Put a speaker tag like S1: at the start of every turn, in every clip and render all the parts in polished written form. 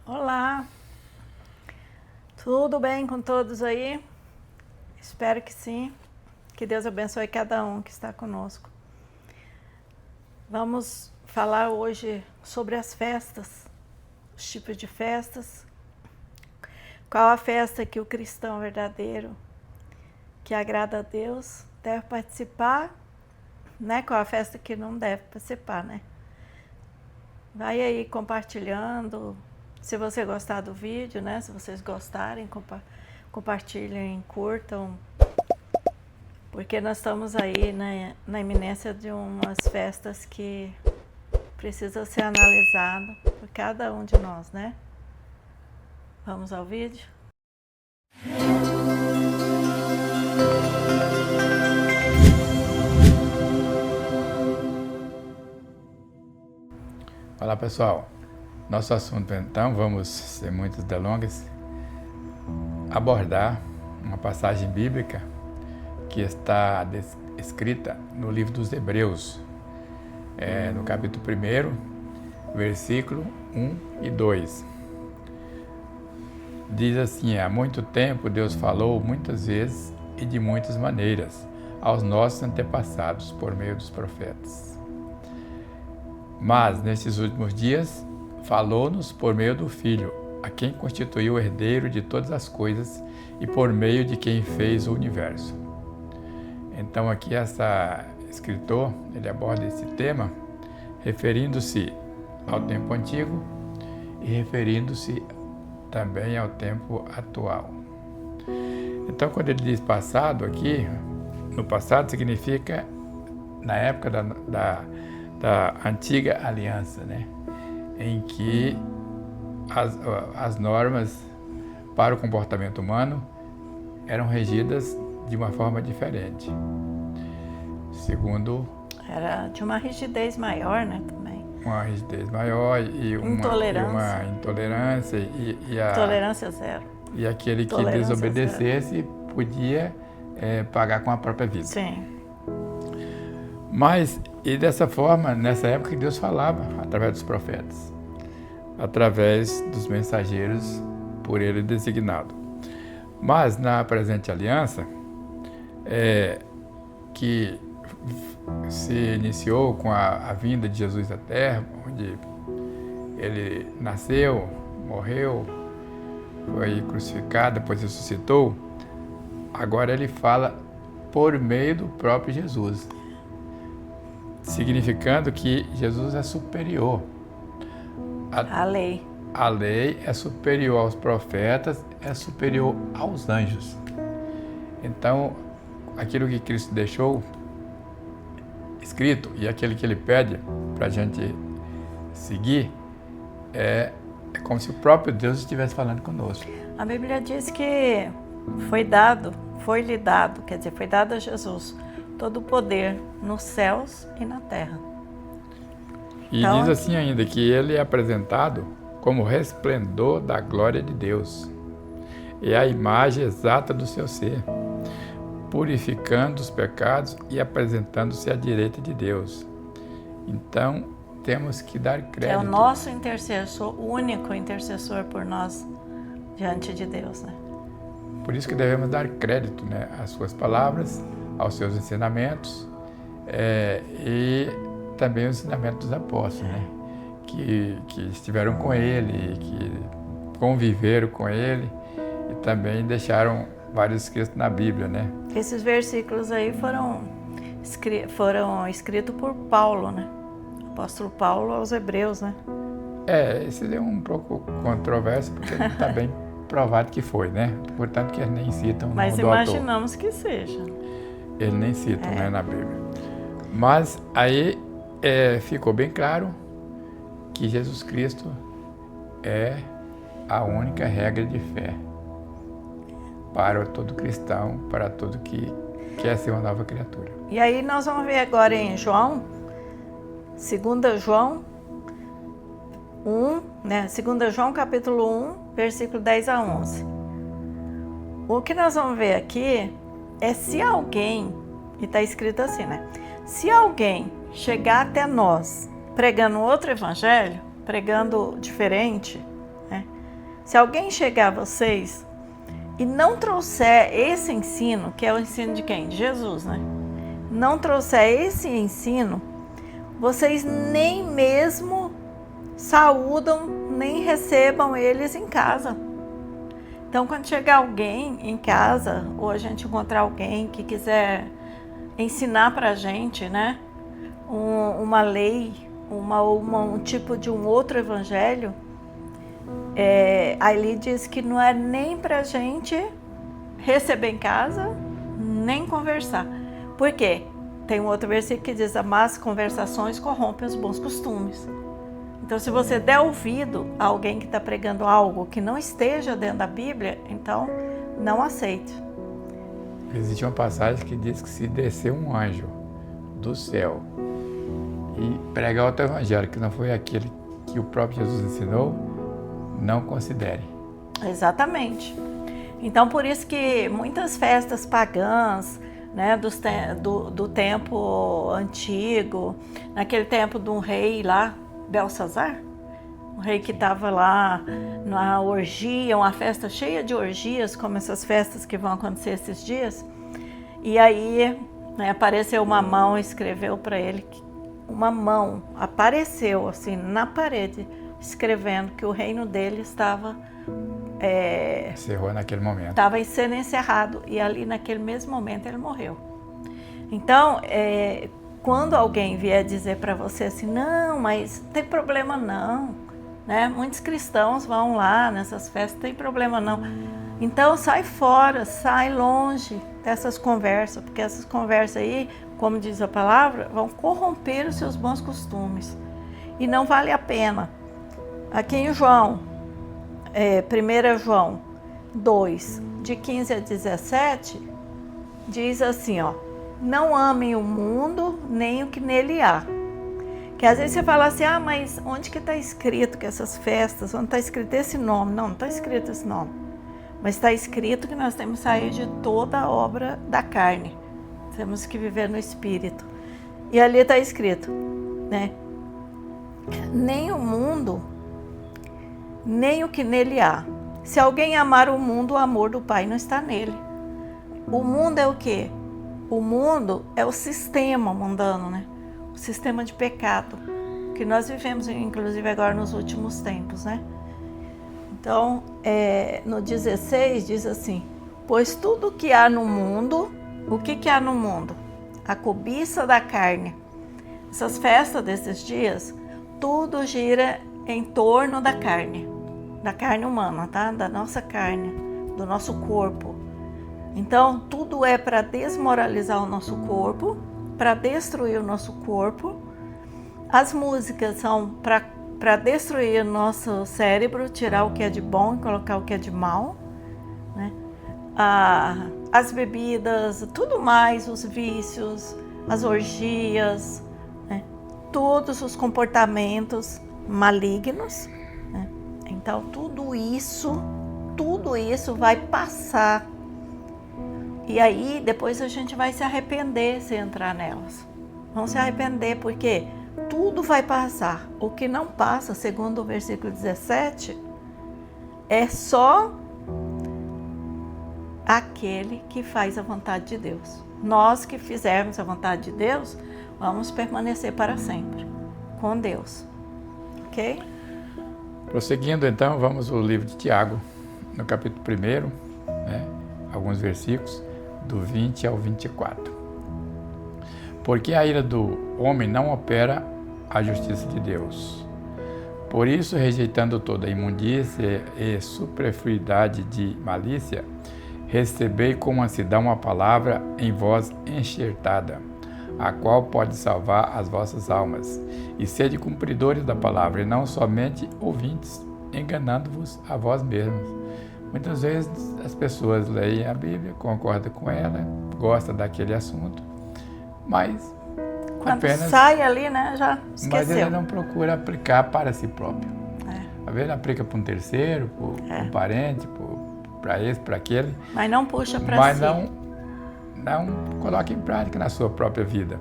S1: Olá, tudo bem com todos aí? Espero que sim. Que Deus abençoe cada um que está conosco. Vamos falar hoje sobre as festas, os tipos de festas. Qual a festa que o cristão verdadeiro, que agrada a Deus, deve participar, né? Qual a festa que não deve participar, né? Vai aí compartilhando. Se você gostar do vídeo, né? Se vocês gostarem, compartilhem, curtam. Porque nós estamos aí na iminência de umas festas que precisa ser analisado por cada um de nós, né? Vamos ao vídeo?
S2: Olá pessoal, nosso assunto então, vamos sem muitas delongas, abordar uma passagem bíblica que está escrita no livro dos Hebreus, no capítulo 1, versículo 1 e 2. Diz assim: há muito tempo Deus falou muitas vezes e de muitas maneiras aos nossos antepassados por meio dos profetas. Mas, nesses últimos dias, falou-nos por meio do Filho, a quem constituiu o herdeiro de todas as coisas e por meio de quem fez o universo. Então, aqui essa escritor, ele aborda esse tema, referindo-se ao tempo antigo e referindo-se também ao tempo atual. Então, quando ele diz passado aqui, no passado significa na época da antiga aliança, né? Em que as normas para o comportamento humano eram regidas de uma forma diferente. Segundo...
S1: Era de uma rigidez maior, né? Também.
S2: Uma rigidez maior e uma intolerância.
S1: Tolerância zero.
S2: E aquele que desobedecesse podia pagar com a própria vida.
S1: Sim.
S2: Mas, e dessa forma, nessa época que Deus falava, através dos profetas, através dos mensageiros por ele designado. Mas, na presente aliança, que se iniciou com a vinda de Jesus à Terra, onde ele nasceu, morreu, foi crucificado, depois ressuscitou, agora ele fala por meio do próprio Jesus, significando que Jesus é superior
S1: à lei.
S2: A lei é superior aos profetas, é superior aos anjos. Então, aquilo que Cristo deixou escrito e aquele que ele pede para a gente seguir é como se o próprio Deus estivesse falando conosco.
S1: A Bíblia diz que foi lhe dado, quer dizer, foi dado a Jesus todo o poder nos céus e na terra.
S2: E então, diz assim ainda que ele é apresentado como resplendor da glória de Deus. É a imagem exata do seu ser, purificando os pecados e apresentando-se à direita de Deus. Então, temos que dar crédito.
S1: É o nosso intercessor, o único intercessor por nós diante de Deus, né?
S2: Por isso que devemos dar crédito, né, às suas palavras, aos seus ensinamentos e também os ensinamentos dos apóstolos, né, que estiveram com ele, que conviveram com ele e também deixaram vários escritos na Bíblia, né?
S1: Esses versículos aí foram escritos por Paulo, né? Apóstolo Paulo aos Hebreus, né?
S2: Esse é um pouco controverso, porque não está bem provado que foi, né? Portanto, que eles nem citam o nome do autor.
S1: Mas imaginamos que seja.
S2: Eles nem citam, né, na Bíblia. Mas aí ficou bem claro que Jesus Cristo é a única regra de fé para todo cristão, para todo que quer ser uma nova criatura.
S1: E aí nós vamos ver agora em João, 2 João 1, né? 2 João capítulo 1, versículo 10 a 11. O que nós vamos ver aqui é se alguém, e está escrito assim, né? Se alguém chegar até nós pregando outro evangelho, pregando diferente, né? Se alguém chegar a vocês e não trouxer esse ensino, que é o ensino de quem? De Jesus, né? Não trouxer esse ensino, vocês nem mesmo saúdam, nem recebam eles em casa. Então, quando chegar alguém em casa, ou a gente encontrar alguém que quiser ensinar pra gente, né, uma lei, um tipo de um outro evangelho, aí ele diz que não é nem pra gente receber em casa, nem conversar. Por quê? Tem um outro versículo que diz: as más conversações corrompem os bons costumes. Então, se você der ouvido a alguém que está pregando algo que não esteja dentro da Bíblia, então não aceite.
S2: Existe uma passagem que diz que se descer um anjo do céu e pregar outro evangelho que não foi aquele que o próprio Jesus ensinou, não considere.
S1: Exatamente. Então, por isso que muitas festas pagãs, né, do tempo antigo, naquele tempo de um rei lá, Belsazar, o rei que estava lá na orgia, uma festa cheia de orgias, como essas festas que vão acontecer esses dias. E aí, né, apareceu uma mão e escreveu para ele, uma mão apareceu assim na parede, escrevendo que o reino dele estava
S2: encerrou naquele momento.
S1: Estava sendo encerrado, e ali naquele mesmo momento ele morreu. Então, quando alguém vier dizer para você assim, não, mas não tem problema não, né? Muitos cristãos vão lá nessas festas, não tem problema não. Então sai fora, sai longe dessas conversas, porque essas conversas aí, como diz a palavra, vão corromper os seus bons costumes. E não vale a pena. Aqui em João, 1 João 2, de 15 a 17, diz assim, ó: não amem o mundo, nem o que nele há. Que às vezes você fala assim, mas onde que está escrito que essas festas, onde está escrito esse nome? Não está escrito esse nome. Mas está escrito que nós temos que sair de toda a obra da carne. Temos que viver no Espírito. E ali está escrito, né? Nem o mundo, nem o que nele há. Se alguém amar o mundo, o amor do Pai não está nele. O mundo é o quê? O mundo é o sistema mundano, né? O sistema de pecado que nós vivemos, inclusive agora nos últimos tempos, né? Então, no 16 diz assim: pois tudo que há no mundo, o que há no mundo? A cobiça da carne. Essas festas desses dias, tudo gira em torno da carne humana, tá? Da nossa carne, do nosso corpo. Então, tudo é para desmoralizar o nosso corpo, para destruir o nosso corpo. As músicas são para destruir o nosso cérebro, tirar o que é de bom e colocar o que é de mal, né? As bebidas, tudo mais, os vícios, as orgias, né? Todos os comportamentos malignos, né? Então, tudo isso vai passar. E aí, depois a gente vai se arrepender se entrar nelas. Vamos se arrepender, porque tudo vai passar. O que não passa, segundo o versículo 17, é só aquele que faz a vontade de Deus. Nós que fizermos a vontade de Deus, vamos permanecer para sempre com Deus. Ok?
S2: Prosseguindo, então, vamos ao livro de Tiago, no capítulo 1, né, alguns versículos, do 20 ao 24. Porque a ira do homem não opera a justiça de Deus. Por isso, rejeitando toda imundícia e superfluidade de malícia, recebei com mansidão uma palavra em voz enxertada, a qual pode salvar as vossas almas. E sede cumpridores da palavra, e não somente ouvintes, enganando-vos a vós mesmos. Muitas vezes as pessoas leem a Bíblia, concordam com ela, gostam daquele assunto, mas
S1: quando
S2: apenas
S1: sai ali, né, já esqueceu.
S2: Mas ele não procura aplicar para si próprio. Às vezes ele aplica para um terceiro, para um parente, para esse, para aquele.
S1: Mas não puxa para si.
S2: Mas não coloca em prática na sua própria vida.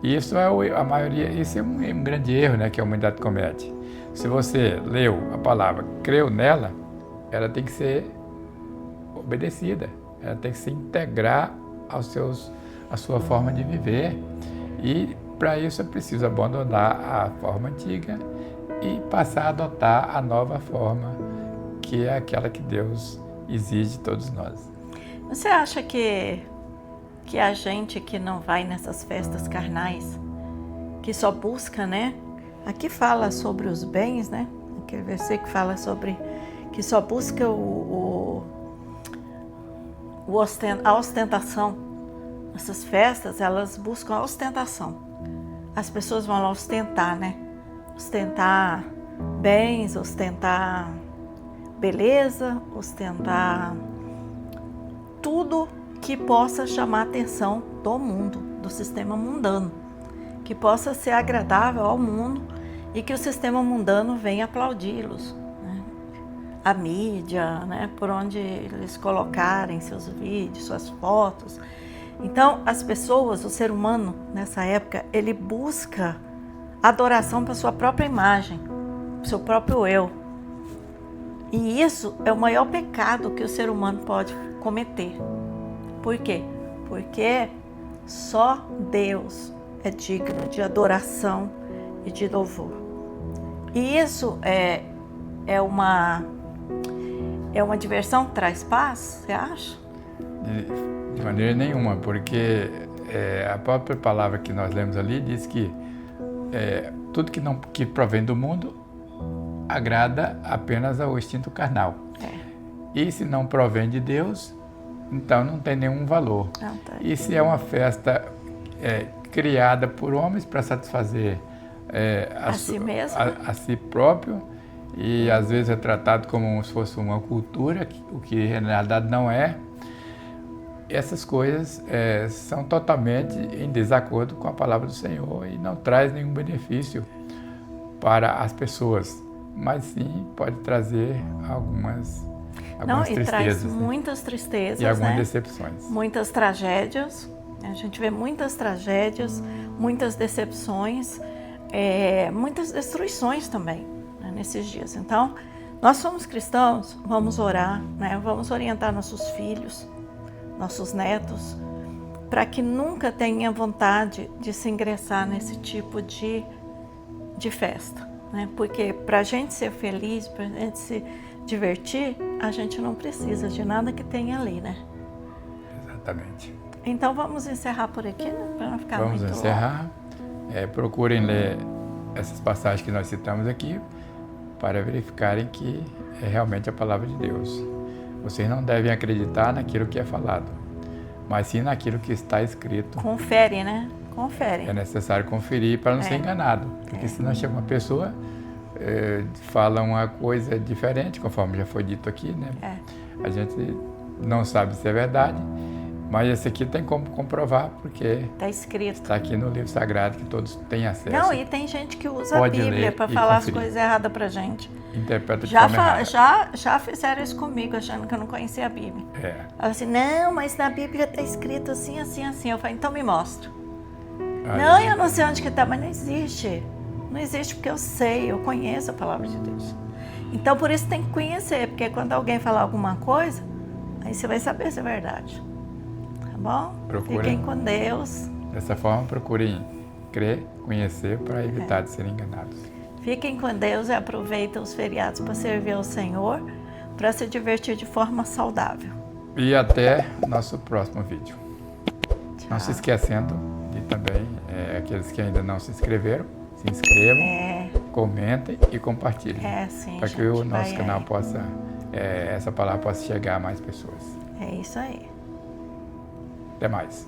S2: E isso é a maioria, isso é um grande erro, né, que a humanidade comete. Se você leu a palavra, creu nela, ela tem que ser obedecida, ela tem que se integrar à sua forma de viver, e para isso é preciso abandonar a forma antiga e passar a adotar a nova forma, que é aquela que Deus exige de todos nós.
S1: Você acha que a gente que não vai nessas festas carnais, que só busca, né? Aqui fala sobre os bens, né? Aquele versículo fala sobre que só busca a ostentação. Essas festas, elas buscam a ostentação. As pessoas vão lá ostentar, né? Ostentar bens, ostentar beleza, ostentar tudo que possa chamar a atenção do mundo, do sistema mundano, que possa ser agradável ao mundo e que o sistema mundano venha aplaudi-los, né? A mídia, né? Por onde eles colocarem seus vídeos, suas fotos. Então, as pessoas, o ser humano, nessa época, ele busca adoração para sua própria imagem, seu próprio eu. E isso é o maior pecado que o ser humano pode cometer. Por quê? Porque só Deus é digno de adoração e de louvor. E isso é uma diversão que traz paz, você acha?
S2: De maneira nenhuma, porque a própria palavra que nós lemos ali diz que tudo que provém do mundo agrada apenas ao instinto carnal. E se não provém de Deus, então não tem nenhum valor. E se é uma festa criada por homens para satisfazer
S1: si mesmo,
S2: a si próprio, e às vezes é tratado como se fosse uma cultura, o que na realidade não é, essas coisas são totalmente em desacordo com a palavra do Senhor e não traz nenhum benefício para as pessoas, mas sim pode trazer algumas tristezas.
S1: Traz muitas tristezas,
S2: e algumas,
S1: né?
S2: decepções.
S1: Muitas tragédias, a gente vê muitas tragédias, muitas decepções, muitas destruições também, né, nesses dias. Então, nós somos cristãos, vamos orar, né? Vamos orientar nossos filhos, nossos netos, para que nunca tenham vontade de se ingressar nesse tipo de festa, né? Porque para a gente ser feliz, para a gente se divertir, a gente não precisa de nada que tenha ali, né?
S2: Exatamente.
S1: Então vamos encerrar por aqui, né? Para não ficar muito longo.
S2: Vamos encerrar. Procurem ler essas passagens que nós citamos aqui para verificarem que é realmente a palavra de Deus. Vocês não devem acreditar naquilo que é falado, mas sim naquilo que está escrito.
S1: Confere, né? Confere.
S2: É necessário conferir para não ser enganado, porque senão chega uma pessoa, fala uma coisa diferente, conforme já foi dito aqui, né? A gente não sabe se é verdade, mas esse aqui tem como comprovar, porque
S1: está escrito.
S2: Está aqui no livro sagrado que todos têm acesso.
S1: Não, e tem gente que usa a Bíblia para falar as coisas erradas para gente.
S2: Interpreta de forma errada.
S1: Já fizeram isso comigo, achando que eu não conhecia a Bíblia. Eu assim, não, mas na Bíblia está escrito assim, assim, assim. Eu falei, então me mostra. Não, eu não sei onde que está, mas não existe. Não existe porque eu sei, eu conheço a palavra de Deus. Então, por isso tem que conhecer, porque quando alguém falar alguma coisa, aí você vai saber se é verdade. Tá bom? Fiquem com Deus.
S2: Dessa forma, procurem crer, conhecer, para evitar de serem enganados.
S1: Fiquem com Deus e aproveitem os feriados para servir ao Senhor, para se divertir de forma saudável.
S2: E até nosso próximo vídeo.
S1: Tchau.
S2: Não se esquecendo de também, aqueles que ainda não se inscreveram, se inscrevam, comentem e compartilhem. Para que o nosso canal possa, essa palavra possa chegar a mais pessoas.
S1: É isso aí.
S2: Até mais.